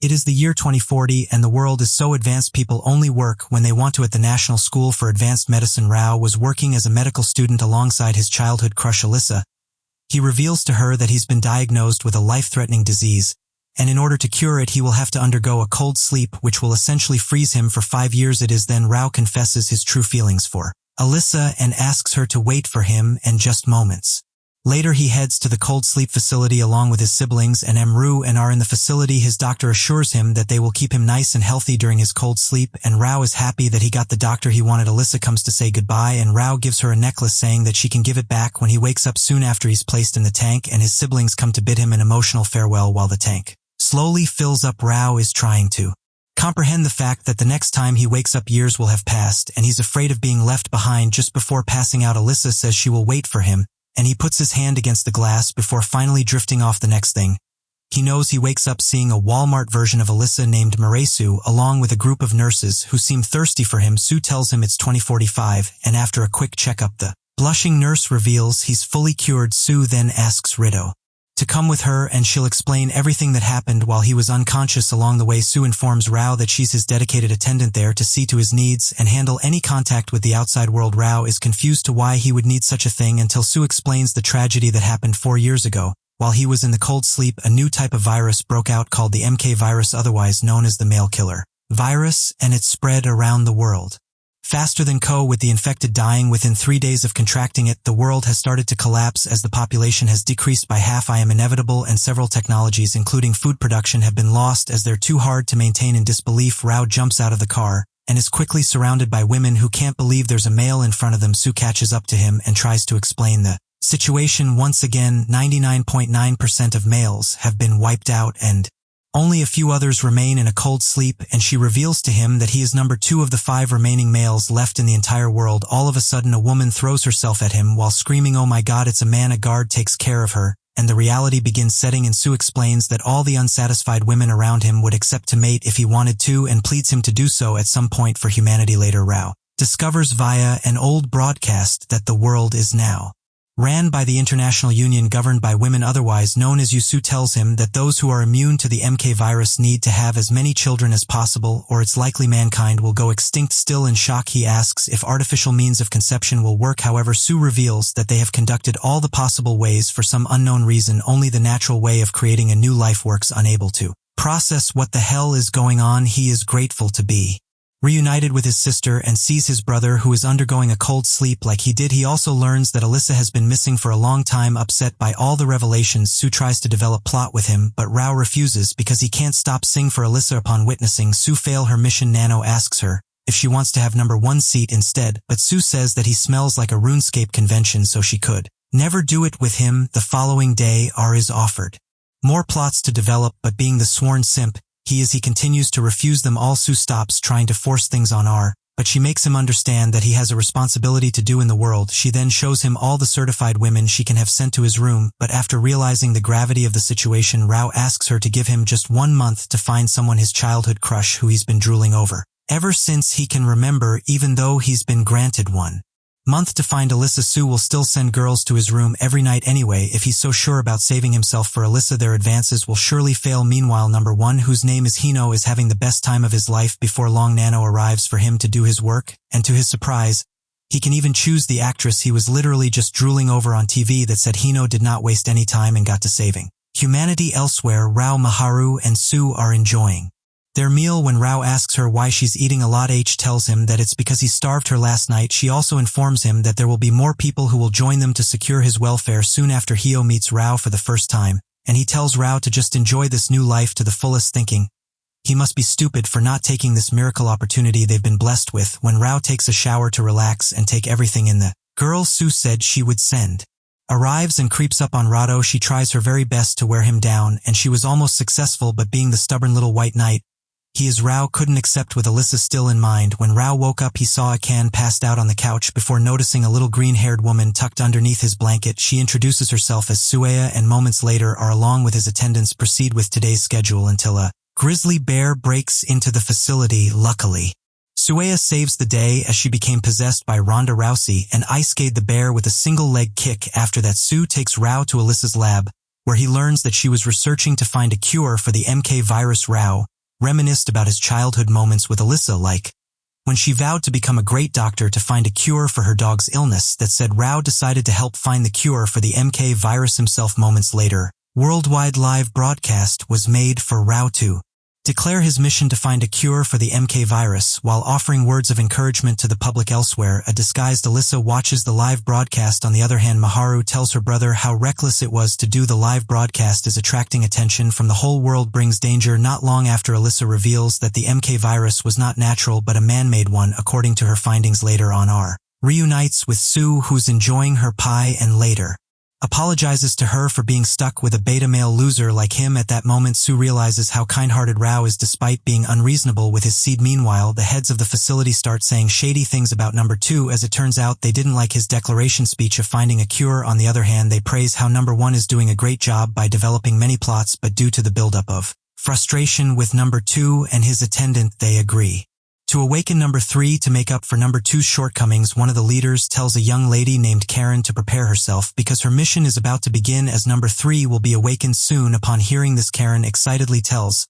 It is the year 2040 and the world is so advanced people only work when they want to at the National School for Advanced Medicine. Rao was working as a medical student alongside his childhood crush Alyssa. He reveals to her that he's been diagnosed with a life-threatening disease, and in order to cure it he will have to undergo a cold sleep which will essentially freeze him for 5 years. It is then Rao confesses his true feelings for Alyssa and asks her to wait for him and just moments. Later he heads to the cold sleep facility along with his siblings and Emru and are in the facility. His doctor assures him that they will keep him nice and healthy during his cold sleep, and Rao is happy that he got the doctor he wanted. Alyssa comes to say goodbye and Rao gives her a necklace saying that she can give it back when he wakes up soon after he's placed in the tank, and his siblings come to bid him an emotional farewell while the tank slowly fills up. Rao is trying to comprehend the fact that the next time he wakes up years will have passed, and he's afraid of being left behind. Just before passing out, Alyssa says she will wait for him, and he puts his hand against the glass before finally drifting off. The next thing he knows, he wakes up seeing a Walmart version of Alyssa named Maresu along with a group of nurses who seem thirsty for him. Sue tells him it's 2045, and after a quick checkup the blushing nurse reveals he's fully cured. Sue then asks Rido to come with her and she'll explain everything that happened while he was unconscious. Along the way, Sue informs Rao that she's his dedicated attendant there to see to his needs and handle any contact with the outside world. Rao is confused to why he would need such a thing until Sue explains the tragedy that happened 4 years ago. While he was in the cold sleep, a new type of virus broke out called the MK virus, otherwise known as the male killer virus, and it spread around the world faster than with the infected dying within 3 days of contracting it. The world has started to collapse as the population has decreased by half. I am inevitable, and several technologies including food production have been lost as they're too hard to maintain. In disbelief, Rao jumps out of the car and is quickly surrounded by women who can't believe there's a male in front of them. Sue catches up to him and tries to explain the situation. Once again, 99.9% of males have been wiped out and only a few others remain in a cold sleep, and she reveals to him that he is number 2 of the 5 remaining males left in the entire world. All of a sudden, a woman throws herself at him while screaming, "Oh my God, it's a man!" A guard takes care of her, and the reality begins setting, and Sue explains that all the unsatisfied women around him would accept to mate if he wanted to and pleads him to do so at some point for humanity. Later, Rao discovers via an old broadcast that the world is now ran by the International Union governed by women, otherwise known as Sue tells him that those who are immune to the MK virus need to have as many children as possible or it's likely mankind will go extinct. Still in shock, he asks if artificial means of conception will work. However, Sue reveals that they have conducted all the possible ways. For some unknown reason, only the natural way of creating a new life works. Unable to process what the hell is going on, he is grateful to be reunited with his sister and sees his brother who is undergoing a cold sleep like he did. He also learns that Alyssa has been missing for a long time. Upset by all the revelations, Sue tries to develop plot with him, but Rao refuses because he can't stop singing for Alyssa. Upon witnessing Sue fail her mission, Nano asks her if she wants to have number 1 seat instead, but Sue says that he smells like a RuneScape convention, so she could never do it with him. The following day, R is offered more plots to develop, but being the sworn simp he continues to refuse them all. Sue stops trying to force things on R, but she makes him understand that he has a responsibility to do in the world. She then shows him all the certified women she can have sent to his room, but after realizing the gravity of the situation, Rao asks her to give him just 1 month to find someone, his childhood crush who he's been drooling over ever since he can remember, even though he's been granted 1 month to find Alyssa. Sue will still send girls to his room every night anyway if he's so sure about saving himself for Alyssa. Their advances will surely fail. Meanwhile, number 1, whose name is Hino, is having the best time of his life. Before long, Nano arrives for him to do his work, and to his surprise, he can even choose the actress he was literally just drooling over on TV that said Hino did not waste any time and got to saving humanity. Elsewhere, Rao, Maharu, and Sue are enjoying their meal when Rao asks her why she's eating a lot. H tells him that it's because he starved her last night. She also informs him that there will be more people who will join them to secure his welfare. Soon after, Hio meets Rao for the first time, and he tells Rao to just enjoy this new life to the fullest, thinking he must be stupid for not taking this miracle opportunity they've been blessed with. When Rao takes a shower to relax and take everything in, the girl Sue said she would send arrives and creeps up on Rado. She tries her very best to wear him down, and she was almost successful, but being the stubborn little white knight Rao couldn't accept. With Alyssa still in mind, when Rao woke up he saw a can passed out on the couch before noticing a little green-haired woman tucked underneath his blanket. She introduces herself as Sueya, and moments later are along with his attendants proceed with today's schedule until a grizzly bear breaks into the facility. Luckily, Sueya saves the day as she became possessed by Ronda Rousey and ice-skate the bear with a single leg kick. After that, Sue takes Rao to Alyssa's lab, where he learns that she was researching to find a cure for the MK virus. Rao reminisced about his childhood moments with Alyssa, like when she vowed to become a great doctor to find a cure for her dog's illness. That said, Rao decided to help find the cure for the MK virus himself. Moments later, worldwide live broadcast was made for Rao to declare his mission to find a cure for the MK virus while offering words of encouragement to the public. Elsewhere, a disguised Alyssa watches the live broadcast. On the other hand, Maharu tells her brother how reckless it was to do the live broadcast as attracting attention from the whole world brings danger. Not long after, Alyssa reveals that the MK virus was not natural but a man-made one. According to her findings later on, R reunites with Sue, who's enjoying her pie, and later apologizes to her for being stuck with a beta male loser like him. At that moment, Sue realizes how kind-hearted Rao is despite being unreasonable with his seed. Meanwhile, the heads of the facility start saying shady things about number 2. As it turns out, they didn't like his declaration speech of finding a cure. On the other hand, they praise how number 1 is doing a great job by developing many plots, but due to the buildup of frustration with number 2 and his attendant, they agree to awaken number 3 to make up for number 2's shortcomings. One of the leaders tells a young lady named Karen to prepare herself because her mission is about to begin, as number 3 will be awakened soon. Upon hearing this, Karen excitedly tells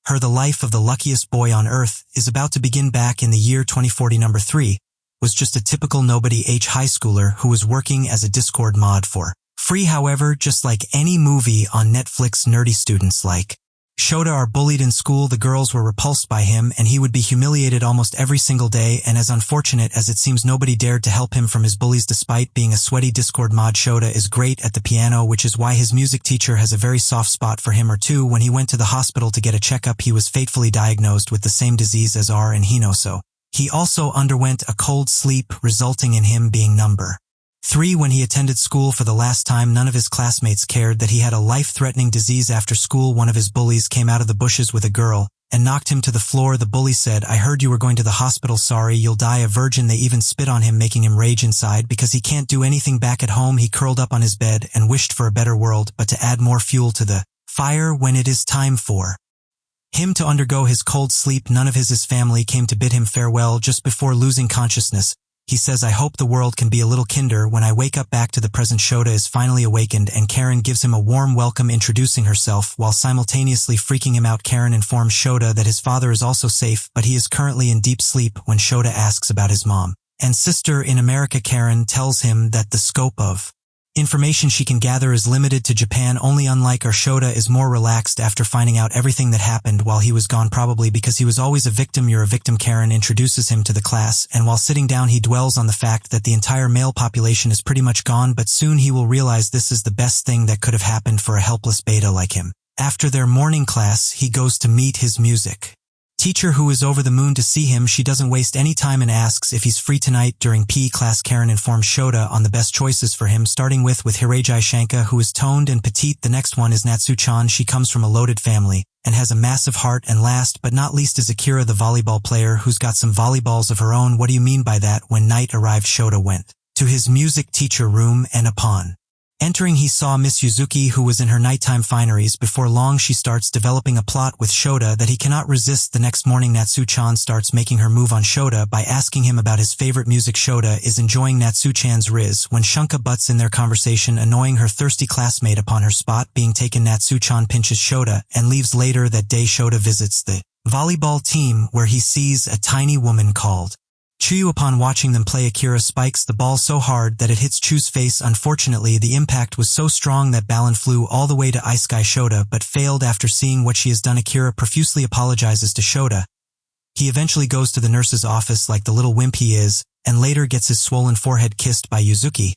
her the life of the luckiest boy on Earth is about to begin. Back in the year 2040, number 3 was just a typical nobody high schooler who was working as a Discord mod for free. However, just like any movie on Netflix, nerdy students like Shota are bullied in school. The girls were repulsed by him, and he would be humiliated almost every single day, and as unfortunate as it seems, nobody dared to help him from his bullies. Despite being a sweaty Discord mod, Shota is great at the piano, which is why his music teacher has a very soft spot for him. Or 2, when he went to the hospital to get a checkup, he was fatefully diagnosed with the same disease as R and Hino, so he also underwent a cold sleep, resulting in him being number 3 when he attended school for the last time. None of his classmates cared that he had a life-threatening disease. After school, one of his bullies came out of the bushes with a girl and knocked him to the floor. The bully said, "I heard you were going to the hospital. Sorry, you'll die a virgin." They even spit on him, making him rage inside because he can't do anything back at home. He curled up on his bed and wished for a better world, but to add more fuel to the fire when it is time for him to undergo his cold sleep, none of his family came to bid him farewell. Just before losing consciousness, he says, "I hope the world can be a little kinder when I wake up." Back to the present, Shota is finally awakened and Karen gives him a warm welcome, introducing herself while simultaneously freaking him out. Karen informs Shota that his father is also safe, but he is currently in deep sleep. When Shota asks about his mom and sister in America, Karen tells him that the scope of information she can gather is limited to Japan only. Unlike her, Shota is more relaxed after finding out everything that happened while he was gone, probably because he was always a victim. "You're a victim." Karen introduces him to the class, and while sitting down he dwells on the fact that the entire male population is pretty much gone, but soon he will realize this is the best thing that could have happened for a helpless beta like him. After their morning class, he goes to meet his music teacher, who is over the moon to see him. She doesn't waste any time and asks if he's free tonight. During PE class, Karen informs Shota on the best choices for him, starting with Hiragi Shanka, who is toned and petite. The next one is Natsu-chan. She comes from a loaded family and has a massive heart. And last but not least is Akira, the volleyball player, who's got some volleyballs of her own. What do you mean by that? When night arrived, Shota went to his music teacher room, and upon entering, he saw Miss Yuzuki, who was in her nighttime fineries. Before long, she starts developing a plot with Shota that he cannot resist. The next morning, Natsu-chan starts making her move on Shota by asking him about his favorite music. Shota is enjoying Natsu-chan's riz when Shunka butts in their conversation, annoying her thirsty classmate. Upon her spot being taken, Natsu-chan pinches Shota and leaves. Later that day, Shota visits the volleyball team where he sees a tiny woman called Chuyu. Upon watching them play, Akira spikes the ball so hard that it hits Chu's face. Unfortunately, the impact was so strong that Balin flew all the way to Ice Sky Shota, but failed. After seeing what she has done, Akira profusely apologizes to Shota. He eventually goes to the nurse's office like the little wimp he is, and later gets his swollen forehead kissed by Yuzuki,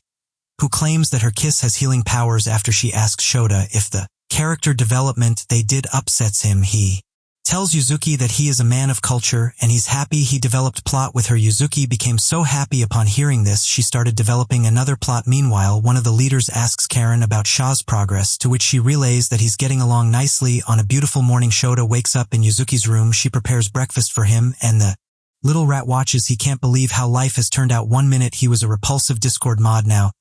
who claims that her kiss has healing powers. After she asks Shota if the character development they did upsets him, he tells Yuzuki that he is a man of culture and he's happy he developed plot with her. Yuzuki became so happy upon hearing this, she started developing another plot. Meanwhile, one of the leaders asks Karen about Sha's progress, to which she relays that he's getting along nicely. On a beautiful morning, Shota wakes up in Yuzuki's room. She prepares breakfast for him, and the little rat watches. He can't believe how life has turned out. 1 minute he was a repulsive Discord mod, now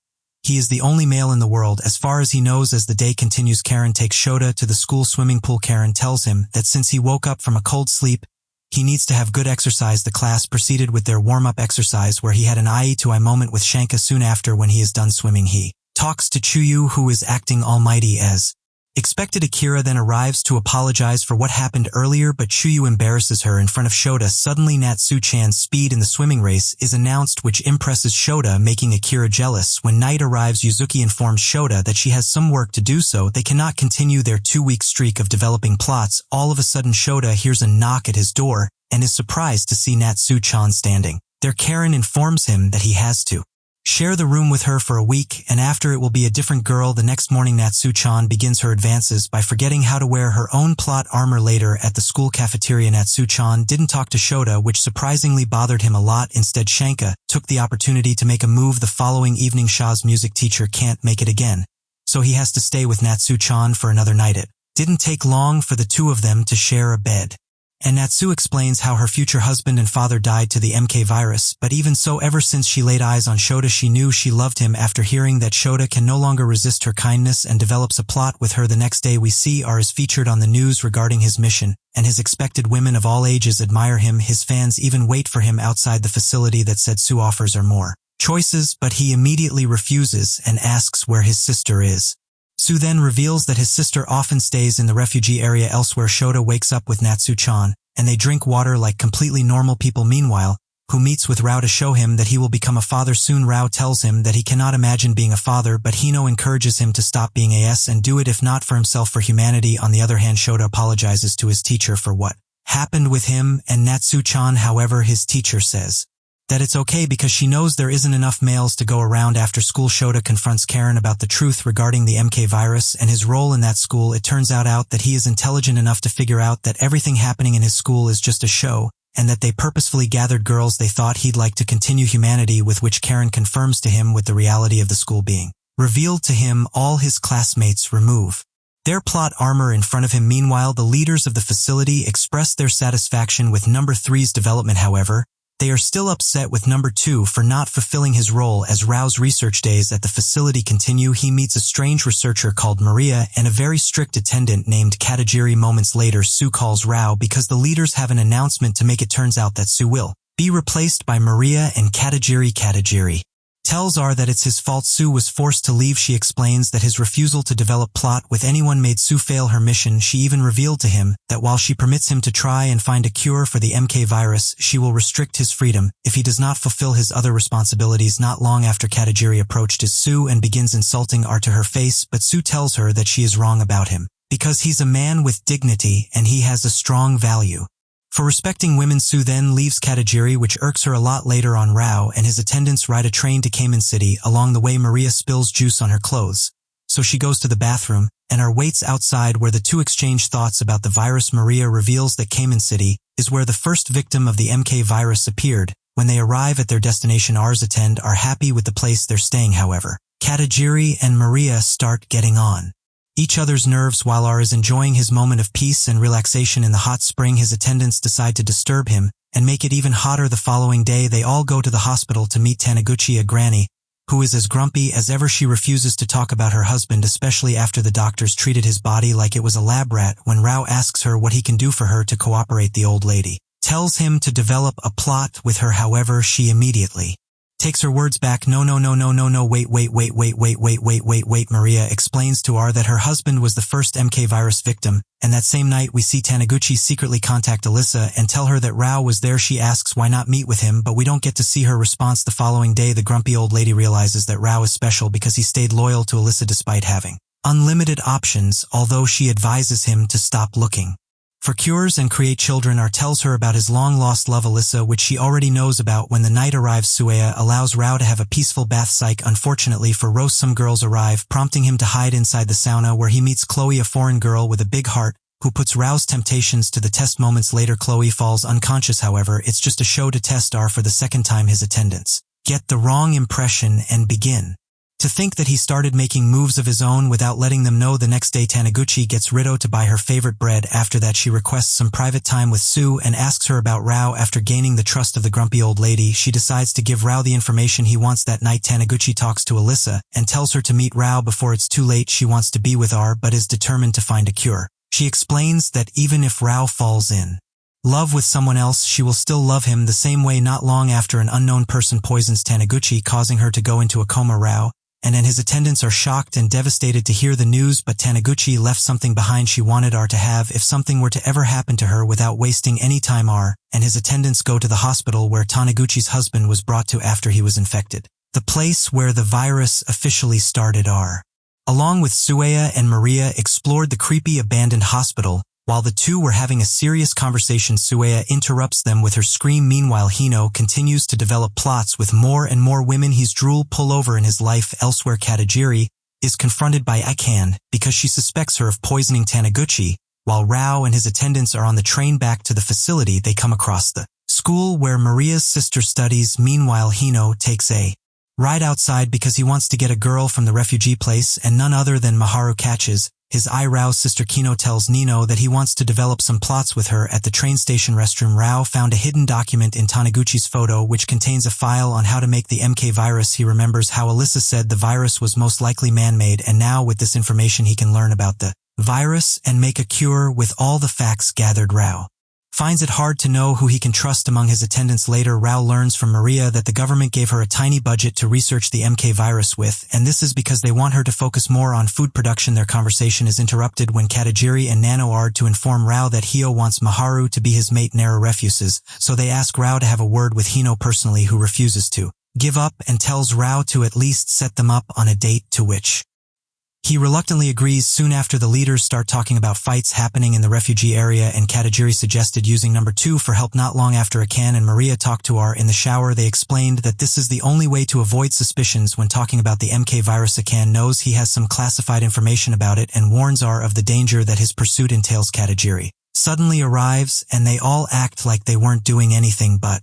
he is the only male in the world, as far as he knows. As the day continues, Karen takes Shota to the school swimming pool. Karen tells him that since he woke up from a cold sleep, he needs to have good exercise. The class proceeded with their warm-up exercise, where he had an eye to eye moment with Shanka. Soon after, when he is done swimming, he talks to Chuyu, who is acting almighty as Expected Akira then arrives to apologize for what happened earlier, but Chuyu embarrasses her in front of Shota. Suddenly Natsu-chan's speed in the swimming race is announced, which impresses Shota, making Akira jealous. When night arrives, Yuzuki informs Shota that she has some work to do, so they cannot continue their 2-week streak of developing plots. All of a sudden Shota hears a knock at his door and is surprised to see Natsu-chan standing there. Karen informs him that he has to share the room with her for a week, and after it will be a different girl. The next morning Natsu-chan begins her advances by forgetting how to wear her own plot armor. Later at the school cafeteria, Natsu-chan didn't talk to Shota, which surprisingly bothered him a lot. Instead, Shanka took the opportunity to make a move. The following evening, Sha's music teacher can't make it again, so he has to stay with Natsu-chan for another night. It didn't take long for the two of them to share a bed, and Natsu explains how her future husband and father died to the MK virus, but even so, ever since she laid eyes on Shota, she knew she loved him. After hearing that Shota can no longer resist her kindness and develops a plot with her, the next day we see R is featured on the news regarding his mission, and his expected women of all ages admire him. His fans even wait for him outside the facility. That said, Sue offers are more choices, but he immediately refuses and asks where his sister is. Sue then reveals that his sister often stays in the refugee area elsewhere. Shota wakes up with Natsu-chan, and they drink water like completely normal people. Meanwhile, who meets with Rao to show him that he will become a father soon. Rao tells him that he cannot imagine being a father, but Hino encourages him to stop being AS and do it, if not for himself, for humanity. On the other hand, Shota apologizes to his teacher for what happened with him and Natsu-chan. However, his teacher says that it's okay because she knows there isn't enough males to go around. After school, Shota confronts Karen about the truth regarding the MK virus and his role in that school. It turns out that he is intelligent enough to figure out that everything happening in his school is just a show, and that they purposefully gathered girls they thought he'd like to continue humanity with, which Karen confirms to him, with the reality of the school being revealed to him. All his classmates remove their plot armor in front of him. Meanwhile, the leaders of the facility express their satisfaction with number 3's development. However, they are still upset with number 2 for not fulfilling his role. As Rao's research days at the facility continue, he meets a strange researcher called Maria and a very strict attendant named Katajiri. Moments later, Sue calls Rao because the leaders have an announcement to make. It turns out that Sue will be replaced by Maria and Katajiri. Katajiri tells R that it's his fault Sue was forced to leave. She explains that his refusal to develop plot with anyone made Sue fail her mission. She even revealed to him that while she permits him to try and find a cure for the MK virus, she will restrict his freedom if he does not fulfill his other responsibilities. Not long after, Katajiri approaches Sue and begins insulting R to her face, but Sue tells her that she is wrong about him because he's a man with dignity and he has a strong value for respecting women. Sue then leaves Katajiri, which irks her a lot. Later on, Rao and his attendants ride a train to Cayman City. Along the way, Maria spills juice on her clothes, so she goes to the bathroom, and R waits outside where the two exchange thoughts about the virus. Maria reveals that Cayman City is where the first victim of the MK virus appeared. When they arrive at their destination, R's attend are happy with the place they're staying. However, Katajiri and Maria start getting on each other's nerves. While R is enjoying his moment of peace and relaxation in the hot spring, his attendants decide to disturb him and make it even hotter. The following day, they all go to the hospital to meet Taniguchi, a granny who is as grumpy as ever. She refuses to talk about her husband, especially after the doctors treated his body like it was a lab rat. When Rao asks her what he can do for her to cooperate, the old lady tells him to develop a plot with her. However, she immediately takes her words back. No, wait. Maria explains to R that her husband was the first MK virus victim, and that same night we see Taniguchi secretly contact Alyssa and tell her that Rao was there. She asks why not meet with him, but we don't get to see her response. The following day, the grumpy old lady realizes that Rao is special because he stayed loyal to Alyssa despite having unlimited options, although she advises him to stop looking for cures and create children. R tells her about his long-lost love Alyssa, which she already knows about. When the night arrives, Sueya allows Rao to have a peaceful bath. Psych. Unfortunately for Rose, some girls arrive, prompting him to hide inside the sauna, where he meets Chloe, a foreign girl with a big heart, who puts Rao's temptations to the test. Moments later, Chloe falls unconscious. However, it's just a show to test R for the second time. His attendants get the wrong impression and begin to think that he started making moves of his own without letting them know. The next day, Taniguchi gets Rito to buy her favorite bread. After that, she requests some private time with Sue and asks her about Rao. After gaining the trust of the grumpy old lady, she decides to give Rao the information he wants. That night, Taniguchi talks to Alyssa and tells her to meet Rao before it's too late. She wants to be with R but is determined to find a cure. She explains that even if Rao falls in love with someone else, she will still love him the same way. Not long after, an unknown person poisons Taniguchi, causing her to go into a coma. Rao and his attendants are shocked and devastated to hear the news, but Taniguchi left something behind she wanted R to have if something were to ever happen to her without wasting any time. R and his attendants go to the hospital where Taniguchi's husband was brought to after he was infected. The place where the virus officially started. R, along with Sueya and Maria, explored the creepy abandoned hospital. While the two were having a serious conversation, Sueya interrupts them with her scream. Meanwhile, Hino continues to develop plots with more and more women he's drool pull over in his life. Elsewhere, Katajiri is confronted by Ikan because she suspects her of poisoning Taniguchi. While Rao and his attendants are on the train back to the facility, they come across the school where Maria's sister studies. Meanwhile, Hino takes a ride outside because he wants to get a girl from the refugee place, and none other than Maharu catches his eye. Rao's sister Kino tells Nino that he wants to develop some plots with her. At the train station restroom, Rao found a hidden document in Taniguchi's photo which contains a file on how to make the MK virus. He remembers how Alyssa said the virus was most likely man-made, and now with this information he can learn about the virus and make a cure with all the facts gathered. Rao finds it hard to know who he can trust among his attendants. Later, Rao learns from Maria that the government gave her a tiny budget to research the MK virus with, and this is because they want her to focus more on food production. Their conversation is interrupted when Katajiri and Nano are to inform Rao that Hio wants Maharu to be his mate. Nara refuses, so they ask Rao to have a word with Hino personally, who refuses to give up and tells Rao to at least set them up on a date, to which he reluctantly agrees. Soon after, the leaders start talking about fights happening in the refugee area, and Katajiri suggested using number 2 for help. Not long after, Akan and Maria talk to R in the shower. They explained that this is the only way to avoid suspicions when talking about the MK virus. Akan knows he has some classified information about it and warns R of the danger that his pursuit entails. Katajiri suddenly arrives, and they all act like they weren't doing anything but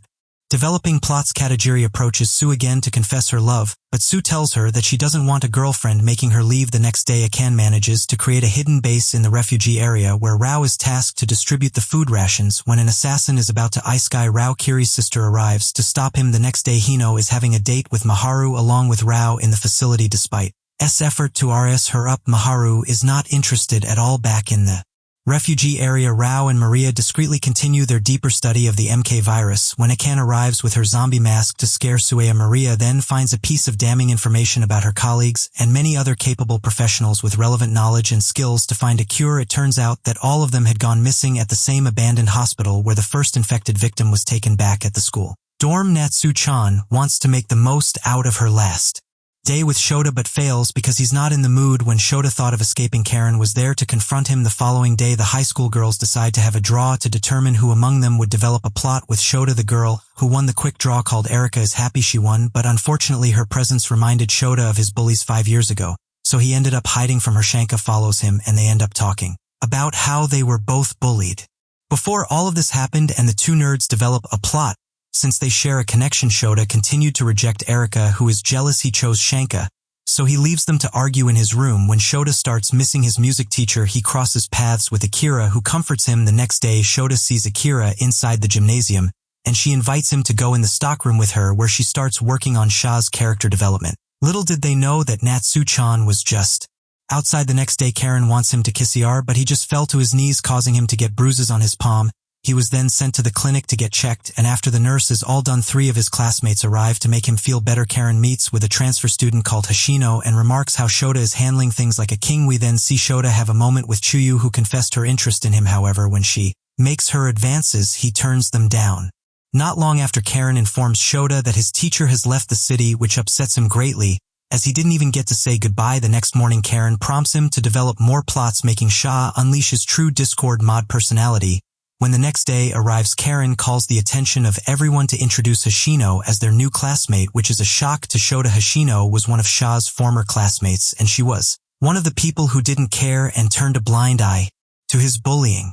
developing plots. Katajiri approaches Sue again to confess her love, but Sue tells her that she doesn't want a girlfriend, making her leave. The next day, Akan manages to create a hidden base in the refugee area where Rao is tasked to distribute the food rations. When an assassin is about to ice-guy Rao, Kiri's sister arrives to stop him. The next day, Hino is having a date with Maharu along with Rao in the facility. Despite S effort to RS her up, Maharu is not interested at all. Back in the refugee area, Rao and Maria discreetly continue their deeper study of the MK virus. When Akan arrives with her zombie mask to scare Sueya, Maria then finds a piece of damning information about her colleagues and many other capable professionals with relevant knowledge and skills to find a cure. It turns out that all of them had gone missing at the same abandoned hospital where the first infected victim was taken. Back at the school dorm, Natsu-chan wants to make the most out of her last day with Shota but fails because he's not in the mood. When Shota thought of escaping, Karen was there to confront him. The following day, the high school girls decide to have a draw to determine who among them would develop a plot with Shota. The girl who won the quick draw, called Erika, is happy she won, but unfortunately her presence reminded Shota of his bullies 5 years ago, so he ended up hiding from her. Shanka follows him and they end up talking about how they were both bullied before all of this happened, and the two nerds develop a plot. Since they share a connection, Shota continued to reject Erika, who is jealous he chose Shanka, so he leaves them to argue in his room. When Shota starts missing his music teacher, he crosses paths with Akira, who comforts him. The next day, Shota sees Akira inside the gymnasium, and she invites him to go in the stockroom with her, where she starts working on Sha's character development. Little did they know that Natsu-chan was just outside. The next day, Karen wants him to kiss ER, but he just fell to his knees, causing him to get bruises on his palm. He was then sent to the clinic to get checked, and after the nurse is all done, 3 of his classmates arrive to make him feel better. Karen meets with a transfer student called Hashino and remarks how Shota is handling things like a king. We then see Shota have a moment with Chuyu, who confessed her interest in him. However, when she makes her advances, he turns them down. Not long after, Karen informs Shota that his teacher has left the city, which upsets him greatly, as he didn't even get to say goodbye. The next morning, Karen prompts him to develop more plots, making Sha unleash his true Discord mod personality. When the next day arrives, Karen calls the attention of everyone to introduce Hashino as their new classmate, which is a shock to Shota. Hashino was one of Sha's former classmates, and she was one of the people who didn't care and turned a blind eye to his bullying.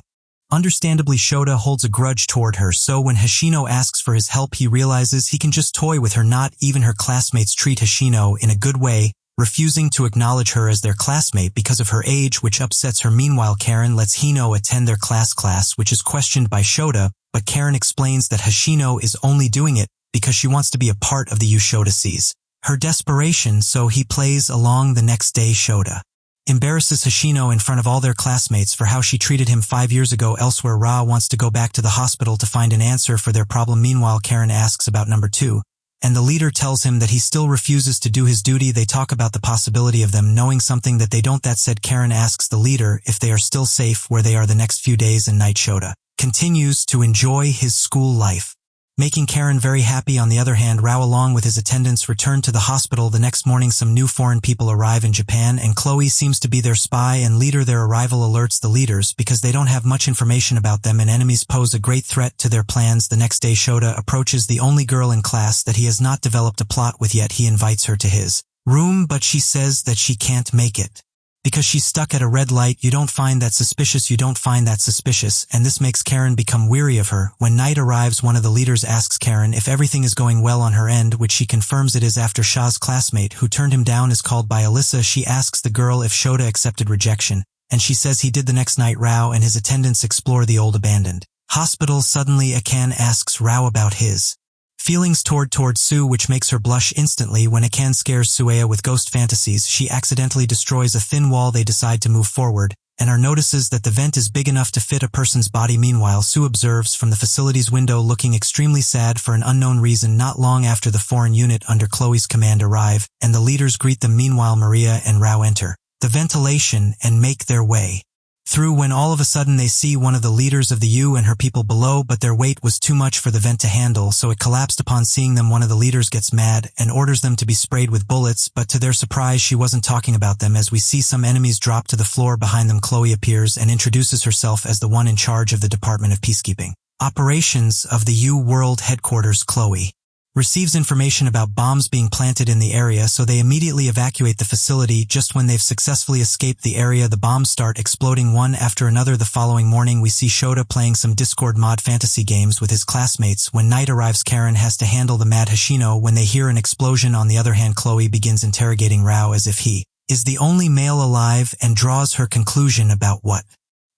Understandably, Shota holds a grudge toward her, so when Hashino asks for his help, he realizes he can just toy with her. Not even her classmates treat Hashino in a good way, refusing to acknowledge her as their classmate because of her age, which upsets her. Meanwhile, Karen lets Hino attend their class, which is questioned by Shota, but Karen explains that Hashino is only doing it because she wants to be a part of the Shota sees her desperation, so he plays along. The next day, Shota embarrasses Hashino in front of all their classmates for how she treated him 5 years ago. Elsewhere, Ra wants to go back to the hospital to find an answer for their problem. Meanwhile, Karen asks about number 2, and the leader tells him that he still refuses to do his duty. They talk about the possibility of them knowing something that they don't. That said, Karen asks the leader if they are still safe where they are the next few days, and night Shota continues to enjoy his school life, making Karen very happy. On the other hand, Rao along with his attendants return to the hospital. The next morning some new foreign people arrive in Japan, and Chloe seems to be their spy and leader. Their arrival alerts the leaders because they don't have much information about them, and enemies pose a great threat to their plans. The next day Shota approaches the only girl in class that he has not developed a plot with yet. He invites her to his room, but she says that she can't make it because she's stuck at a red light. You don't find that suspicious, and this makes Karen become weary of her. When night arrives, one of the leaders asks Karen if everything is going well on her end, which she confirms it is after Shah's classmate who turned him down is called by Alyssa. She asks the girl if Shota accepted rejection, and she says he did. The next night Rao and his attendants explore the old abandoned hospital. Suddenly Akan asks Rao about his feelings toward Sue, which makes her blush instantly. When Akan scares Sueya with ghost fantasies, she accidentally destroys a thin wall. They decide to move forward, and notices that the vent is big enough to fit a person's body. Meanwhile, Sue observes from the facility's window, looking extremely sad for an unknown reason. Not long after, the foreign unit under Chloe's command arrive, and the leaders greet them. Meanwhile, Maria and Rao enter the ventilation and make their way through, when all of a sudden they see one of the leaders of the U and her people below, but their weight was too much for the vent to handle, so it collapsed. Upon seeing them, one of the leaders gets mad and orders them to be sprayed with bullets, but to their surprise she wasn't talking about them. As we see some enemies drop to the floor behind them, Chloe appears and introduces herself as the one in charge of the Department of Peacekeeping Operations of the U World Headquarters. Chloe receives information about bombs being planted in the area, so they immediately evacuate the facility. Just when they've successfully escaped the area, the bombs start exploding one after another. The following morning we see Shota playing some Discord mod fantasy games with his classmates. When night arrives, Karen has to handle the mad Hashino when they hear an explosion. On the other hand, Chloe begins interrogating Rao as if he is the only male alive and draws her conclusion about what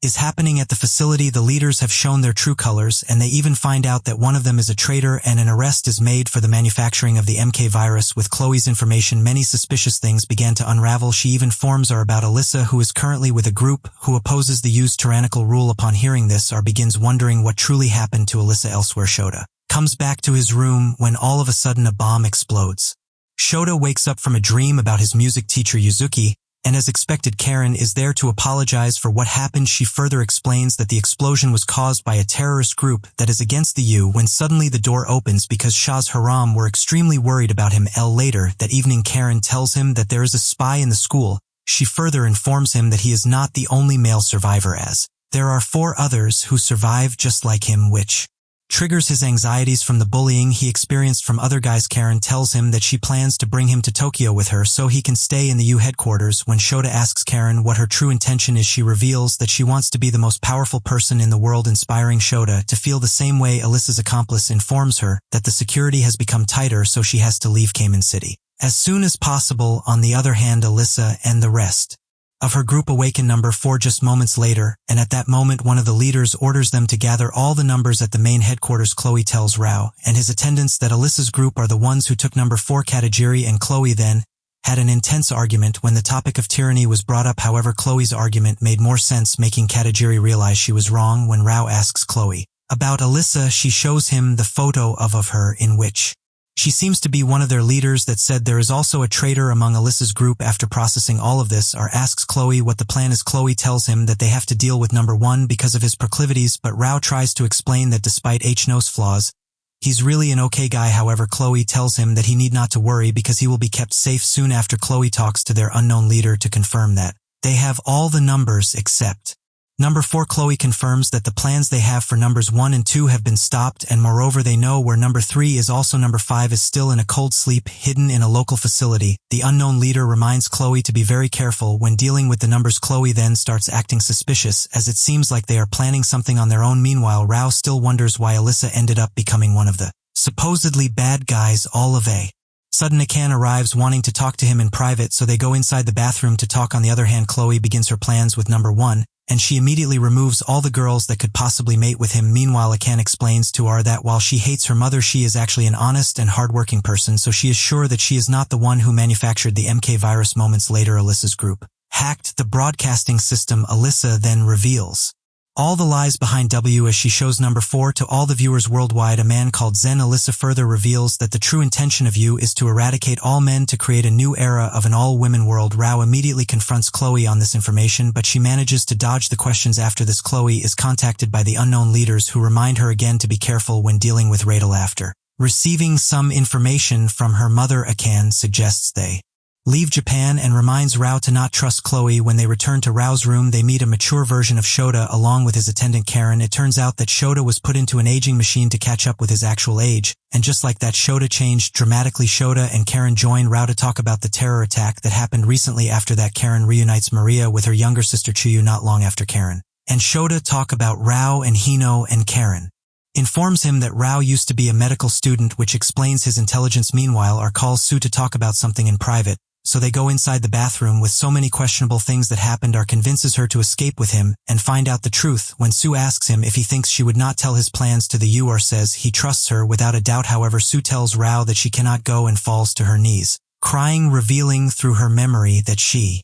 is happening at the facility. The leaders have shown their true colors, and they even find out that one of them is a traitor, and an arrest is made for the manufacturing of the MK virus. With Chloe's information, many suspicious things began to unravel. She even informs her about Alyssa, who is currently with a group who opposes the U's tyrannical rule. Upon hearing this, R begins wondering what truly happened to Alyssa. Elsewhere, Shota comes back to his room when all of a sudden a bomb explodes. Shota wakes up from a dream about his music teacher Yuzuki, and as expected, Karen is there to apologize for what happened. She further explains that the explosion was caused by a terrorist group that is against the U, when suddenly the door opens because Shah's Haram were extremely worried about him. Later that evening, Karen tells him that there is a spy in the school. She further informs him that he is not the only male survivor, as there are 4 others who survive just like him, which triggers his anxieties from the bullying he experienced from other guys. Karen tells him that she plans to bring him to Tokyo with her so he can stay in the U headquarters. When Shota asks Karen what her true intention is, she reveals that she wants to be the most powerful person in the world, inspiring Shota to feel the same way. Alyssa's accomplice informs her that the security has become tighter, so she has to leave Cayman City as soon as possible. On the other hand, Alyssa and the rest of her group awaken number 4 just moments later, and at that moment one of the leaders orders them to gather all the numbers at the main headquarters. Chloe tells Rao and his attendants that Alyssa's group are the ones who took number 4. Katajiri and Chloe then had an intense argument when the topic of tyranny was brought up. However, Chloe's argument made more sense, making Katajiri realize she was wrong. When Rao asks Chloe about Alyssa, she shows him the photo of her in which she seems to be one of their leaders. That said, there is also a traitor among Alyssa's group. After processing all of this, R asks Chloe what the plan is. Chloe tells him that they have to deal with number 1 because of his proclivities, but Rao tries to explain that despite Hno's flaws, he's really an okay guy. However, Chloe tells him that he need not to worry because he will be kept safe. Soon after, Chloe talks to their unknown leader to confirm that they have all the numbers except number 4. Chloe confirms that the plans they have for numbers 1 and 2 have been stopped, and moreover they know where number 3 is. Also, number 5 is still in a cold sleep hidden in a local facility. The unknown leader reminds Chloe to be very careful when dealing with the numbers. Chloe then starts acting suspicious, as it seems like they are planning something on their own. Meanwhile, Rao still wonders why Alyssa ended up becoming one of the supposedly bad guys. All of a sudden, Akan arrives wanting to talk to him in private, so they go inside the bathroom to talk. On the other hand, Chloe begins her plans with number 1, and she immediately removes all the girls that could possibly mate with him. Meanwhile, Akan explains to her that while she hates her mother, she is actually an honest and hardworking person, so she is sure that she is not the one who manufactured the MK virus. Moments later, Alyssa's group hacked the broadcasting system. Alyssa then reveals All the lies behind W as she shows number 4 to all the viewers worldwide. A man called Zen Alyssa further reveals that the true intention of you is to eradicate all men to create a new era of an all-women world. Rao immediately confronts Chloe on this information, but she manages to dodge the questions. After this, Chloe is contacted by the unknown leaders who remind her again to be careful when dealing with Radel. After receiving some information from her mother, Akan suggests they leave Japan and reminds Rao to not trust Chloe. When they return to Rao's room, they meet a mature version of Shota along with his attendant Karen. It turns out that Shota was put into an aging machine to catch up with his actual age, and just like that, Shota changed dramatically. Shota and Karen join Rao to talk about the terror attack that happened recently. After that, Karen reunites Maria with her younger sister Chuyu not long after Karen and Shota talk about Rao, and Hino and Karen informs him that Rao used to be a medical student, which explains his intelligence. Meanwhile, R calls Sue to talk about something in private, so they go inside the bathroom. With so many questionable things that happened, R convinces her to escape with him and find out the truth. When Sue asks him if he thinks she would not tell his plans to the U, R says he trusts her without a doubt. However, Sue tells Rao that she cannot go and falls to her knees, crying, revealing through her memory that she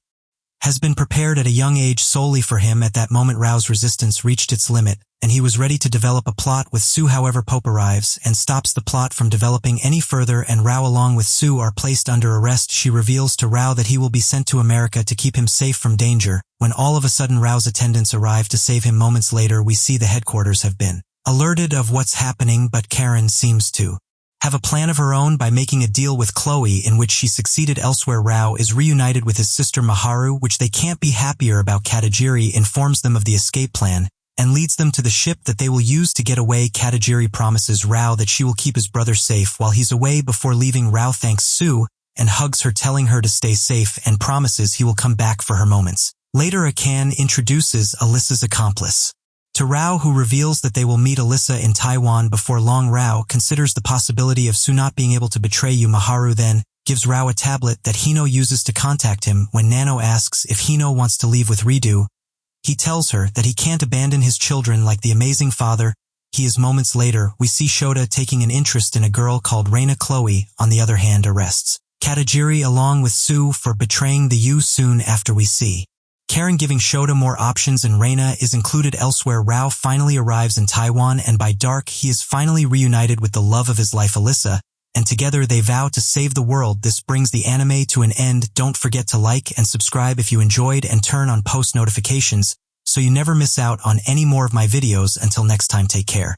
has been prepared at a young age solely for him. At that moment, Rao's resistance reached its limit, and he was ready to develop a plot with Sue. However, Pope arrives and stops the plot from developing any further, and Rao along with Sue are placed under arrest. She reveals to Rao that he will be sent to America to keep him safe from danger, when all of a sudden Rao's attendants arrive to save him. Moments later, we see the headquarters have been alerted of what's happening, but Karen seems to have a plan of her own by making a deal with Chloe in which she succeeded elsewhere. Rao is reunited with his sister Maharu, which they can't be happier about. Katagiri informs them of the escape plan and leads them to the ship that they will use to get away. Katagiri promises Rao that she will keep his brother safe while he's away. Before leaving, Rao thanks Sue and hugs her, telling her to stay safe, and promises he will come back for her. Moments later, Akan introduces Alyssa's accomplice to Rao, who reveals that they will meet Alyssa in Taiwan. Before long, Rao considers the possibility of Sue not being able to betray you. Maharu then gives Rao a tablet that Hino uses to contact him. When Nano asks if Hino wants to leave with Redo, he tells her that he can't abandon his children like the amazing father he is. Moments later, we see Shota taking an interest in a girl called Reina. Chloe, on the other hand, arrests Katagiri along with Sue for betraying the U. Soon after, we see Karen giving Shota more options, and Reina is included elsewhere. Rao finally arrives in Taiwan, and by dark, he is finally reunited with the love of his life, Alyssa, and together they vow to save the world. This brings the anime to an end. Don't forget to like and subscribe if you enjoyed, and turn on post notifications so you never miss out on any more of my videos. Until next time, take care.